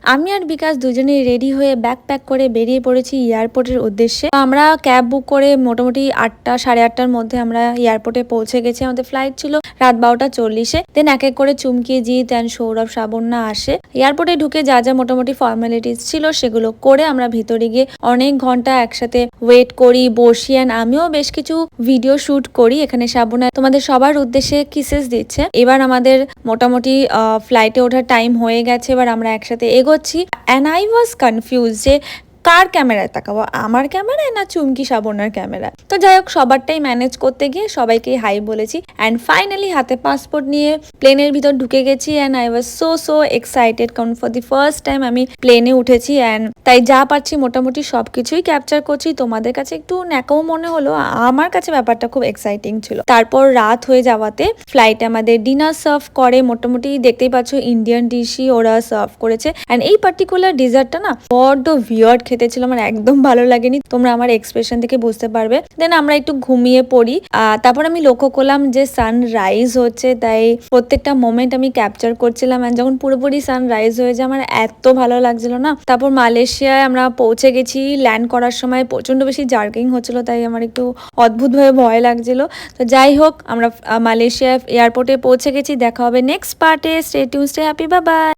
আমি আর বিকাশ দুজনেই রেডি হয়ে ব্যাগ প্যাক করে বেরিয়ে পড়েছি এয়ারপোর্টের উদ্দেশ্যে। আমরা ক্যাব বুক করে মোটামুটি 8টা সাড়ে 8টার মধ্যে আমরা এয়ারপোর্টে পৌঁছে গেছি। আমাদের ফ্লাইট ছিল রাত 12:40-এ। দেন এক এক করে চুমকি, জিৎ অ্যান্ড সৌরভ, শ্রাবণ্যা আসে। এয়ারপোর্টে ঢুকে যা যা মোটামুটি ফর্মালিটিস ছিল সেগুলো করে আমরা ভিতরে গিয়ে অনেক ঘন্টা একসাথে ওয়েট করি, বসি, অ্যান্ড আমিও বেশ কিছু ভিডিও শুট করি। এখানে শ্রাবণ্যা তোমাদের সবার উদ্দেশ্যে কিসেস দিচ্ছে। এবার আমাদের মোটামুটি ফ্লাইটে ওঠার টাইম হয়ে গেছে। এবার আমরা একসাথে এগোচ্ছি অ্যান্ড আই ওয়াজ কনফিউজ যে কার ক্যামেরায় তাকাবো, আমার ক্যামেরায় না চুমকি শ্রাবণ্যার ক্যামেরা। তো যাই হোক, সবারটাই ম্যানেজ করতে গিয়ে সবাইকে হাই বলেছি অ্যান্ড ফাইনালি হাতে পাসপোর্ট নিয়ে প্লেনের ভিতর ঢুকে গেছি and I was so excited, কারণ ফর দি ফার্স্ট টাইম আমি প্লেনে উঠেছি অ্যান্ড তাই যা পারছি মোটামুটি সবকিছুই ক্যাপচার করছি। তোমাদের কাছে একটু ন্যাকাও মনে হলো, আমার কাছে ব্যাপারটা খুব এক্সাইটিং ছিল। তারপর রাত হয়ে যাওয়াতে ফ্লাইটে আমাদের ডিনার সার্ভ করে, মোটামুটি দেখতেই পাচ্ছ ইন্ডিয়ান ডিশই ওরা সার্ভ করেছে অ্যান্ড এই পার্টিকুলার ডিজার্টটা না বড্ড ভিয়ার্ড খেতে ছিল, আমার একদম ভালো লাগেনি, তোমরা আমার এক্সপ্রেশন থেকে বুঝতে পারবে। দেন আমরা একটু ঘুমিয়ে পড়ি। তারপর আমি লক্ষ্য করলাম যে সানরাইজ হচ্ছে, তাই প্রত্যেকটা মোমেন্ট আমি ক্যাপচার করছিলাম অ্যান্ড যখন পুরোপুরি সানরাইজ হয়ে যায় আমার এত ভালো লাগছিল না। তারপর মালয়েশিয়ায় আমরা পৌঁছে গেছি। ল্যান্ড করার সময় প্রচন্ড বেশি জার্কিং হচ্ছিল, তাই আমার একটু অদ্ভুতভাবে ভয় লাগছিল। তো যাই হোক, আমরা মালয়েশিয়া এয়ারপোর্টে পৌঁছে গেছি। দেখা হবে নেক্সট পার্টে। Stay tune, stay happy, bye bye.